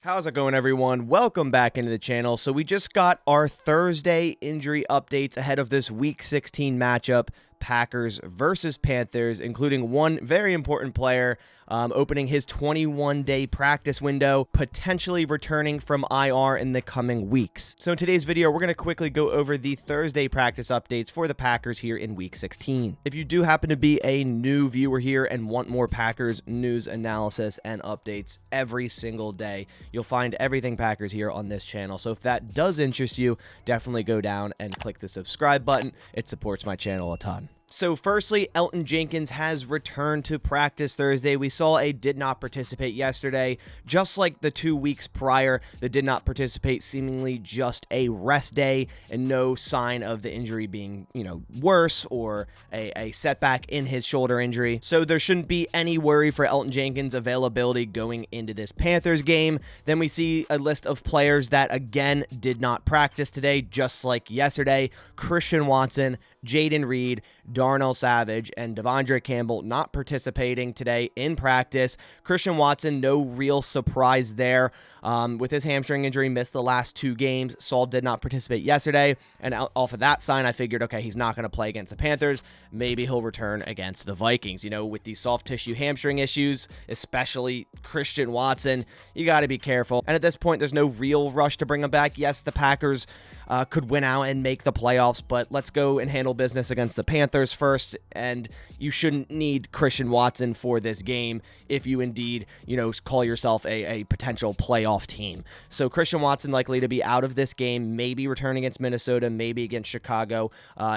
How's it going, everyone? Welcome back into the channel. So we just got our Thursday injury updates ahead of this Week 16 matchup, Packers versus Panthers, including one very important player opening his 21-day practice window, potentially returning from IR in the coming weeks. So in today's video, we're going to quickly go over the Thursday practice updates for the Packers here in Week 16. If you do happen to be a new viewer here and want more Packers news, analysis, and updates every single day, you'll find everything Packers here on this channel. So if that does interest you, definitely go down and click the subscribe button. It supports my channel a ton. So firstly, Elton Jenkins has returned to practice Thursday. We saw a did not participate yesterday, just like the 2 weeks prior. The did not participate seemingly just a rest day and no sign of the injury being, worse or a setback in his shoulder injury. So there shouldn't be any worry for Elton Jenkins' availability going into this Panthers game. Then we see a list of players that again did not practice today, just like yesterday. Christian Watson, Jaden Reed, Darnell Savage, and DeAndre Campbell not participating today in practice. Christian Watson, no real surprise there. With his hamstring injury, missed the last 2 games. Saul did not participate yesterday, and off of that sign, I figured, okay, he's not going to play against the Panthers. Maybe he'll return against the Vikings. With these soft tissue hamstring issues, especially Christian Watson, you got to be careful. And at this point, there's no real rush to bring him back. Yes, the Packers could win out and make the playoffs, but let's go and handle business against the Panthers first, and you shouldn't need Christian Watson for this game if you indeed, call yourself a potential playoff team. So Christian Watson likely to be out of this game, maybe return against Minnesota, maybe against Chicago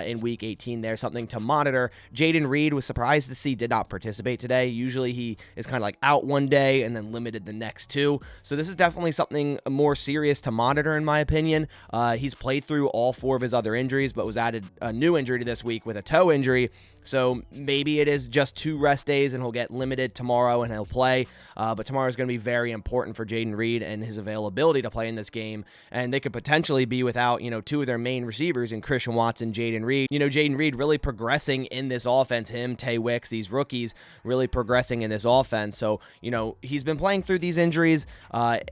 in Week 18 there, something to monitor. Jaden Reed was surprised to see did not participate today. Usually he is kind of like out one day and then limited the next 2. So this is definitely something more serious to monitor in my opinion. He's played through all 4 of his other injuries, but was added a new injury to this week with a toe injury. So maybe it is just 2 rest days and he'll get limited tomorrow and he'll play. But tomorrow is going to be very important for Jaden Reed and his availability to play in this game. And they could potentially be without, 2 of their main receivers in Christian Watson, Jaden Reed. Jaden Reed really progressing in this offense. Him, Tay Wicks, these rookies really progressing in this offense. So, he's been playing through these injuries.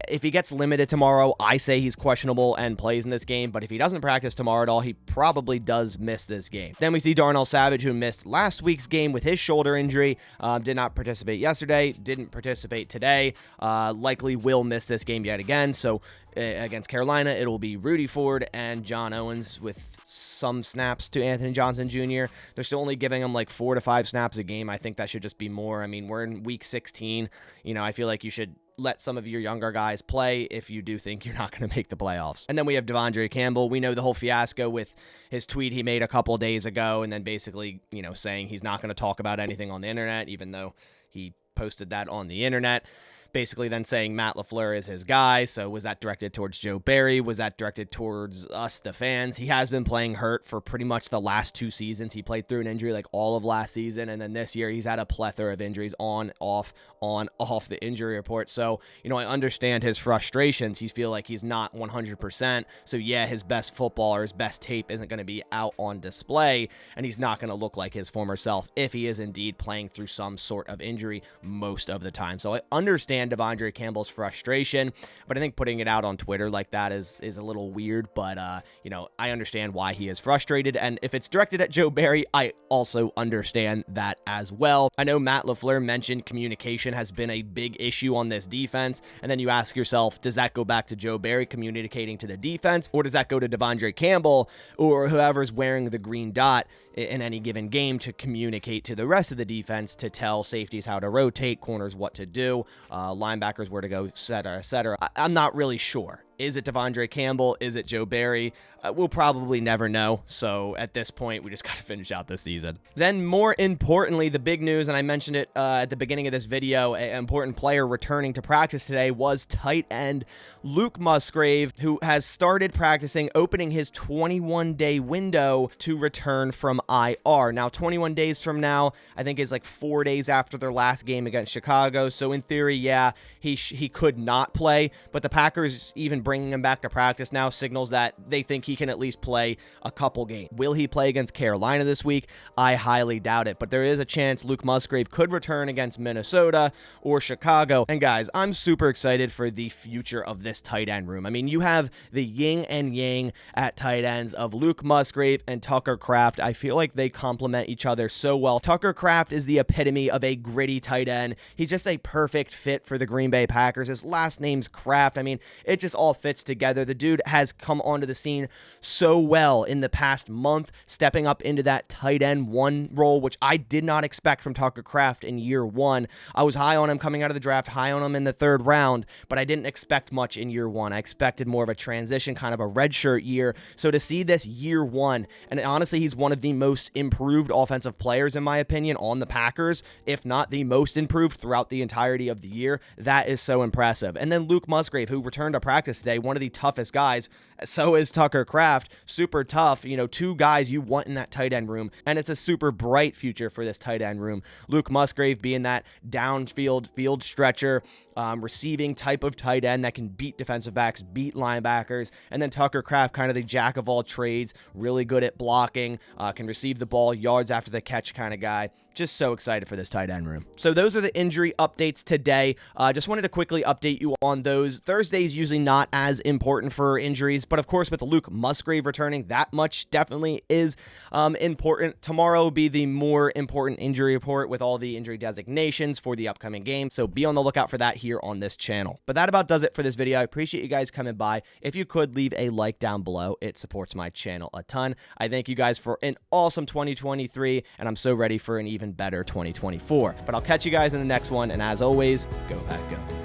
If he gets limited tomorrow, I say he's questionable and plays in this game. But if he doesn't practice tomorrow at all, he probably does miss this game. Then we see Darnell Savage, who missed last week's game with his shoulder injury, did not participate yesterday, didn't participate today, likely will miss this game yet again. So against Carolina, it'll be Rudy Ford and John Owens with some snaps to Anthony Johnson Jr. They're still only giving him like 4 to 5 snaps a game. I think that should just be more. I mean, we're in Week 16. I feel like you should let some of your younger guys play if you do think you're not going to make the playoffs. And then we have DeAndre Campbell. We know the whole fiasco with his tweet he made a couple days ago and then basically, saying he's not going to talk about anything on the internet, even though he posted that on the internet. Basically then saying Matt LaFleur is his guy. So was that directed towards Joe Barry? Was that directed towards us, the fans? He has been playing hurt for pretty much the last 2 seasons. He played through an injury like all of last season. And then this year he's had a plethora of injuries on, off the injury report. So, I understand his frustrations. He feel like he's not 100%. So yeah, his best football or his best tape isn't going to be out on display. And he's not going to look like his former self if he is indeed playing through some sort of injury most of the time. So I understand DeAndre Campbell's frustration, but I think putting it out on Twitter like that is a little weird, but I understand why he is frustrated, and if it's directed at Joe Barry, I also understand that as well. I know Matt LaFleur mentioned communication has been a big issue on this defense, and then you ask yourself, does that go back to Joe Barry communicating to the defense, or does that go to DeAndre Campbell or whoever's wearing the green dot in any given game to communicate to the rest of the defense to tell safeties how to rotate, corners what to do, linebackers where to go, et cetera, et cetera? I'm not really sure. Is it DeAndre Campbell? Is it Joe Barry? We'll probably never know. So at this point, we just got to finish out the season. Then more importantly, the big news, and I mentioned it at the beginning of this video, an important player returning to practice today was tight end Luke Musgrave, who has started practicing, opening his 21-day window to return from IR. Now, 21 days from now, I think is like 4 days after their last game against Chicago. So in theory, yeah, he could not play, but the Packers even bringing him back to practice now signals that they think he can at least play a couple games. Will he play against Carolina this week? I highly doubt it, but there is a chance Luke Musgrave could return against Minnesota or Chicago. And guys, I'm super excited for the future of this tight end room. I mean, you have the yin and yang at tight ends of Luke Musgrave and Tucker Kraft. I feel like they complement each other so well. Tucker Kraft is the epitome of a gritty tight end. He's just a perfect fit for the Green Bay Packers. His last name's Kraft. I mean, it just all fits together. The dude has come onto the scene so well in the past month, stepping up into that tight end one role, which I did not expect from Tucker Kraft in year one. I was high on him coming out of the draft, high on him in the third round, but I didn't expect much in year one. I expected more of a transition, kind of a redshirt year. So to see this year one, and honestly, he's one of the most improved offensive players, in my opinion, on the Packers, if not the most improved throughout the entirety of the year. That is so impressive. And then Luke Musgrave, who returned to practice today, one of the toughest guys. So is Tucker Kraft, super tough, two guys you want in that tight end room, and it's a super bright future for this tight end room. Luke Musgrave being that downfield field stretcher, receiving type of tight end that can beat defensive backs, beat linebackers, and then Tucker Kraft, kind of the jack of all trades, really good at blocking, can receive the ball yards after the catch kind of guy. Just so excited for this tight end room. So those are the injury updates today. Just wanted to quickly update you on those. Thursday's usually not as important for injuries, but of course with Luke Musgrave returning, that much definitely is important. Tomorrow will be the more important injury report with all the injury designations for the upcoming game, so be on the lookout for that here on this channel. But that about does it for this video. I appreciate you guys coming by. If you could leave a like down below, it supports my channel a ton. I thank you guys for an awesome 2023, and I'm so ready for an even better 2024. But I'll catch you guys in the next one, and as always, go Pack Go.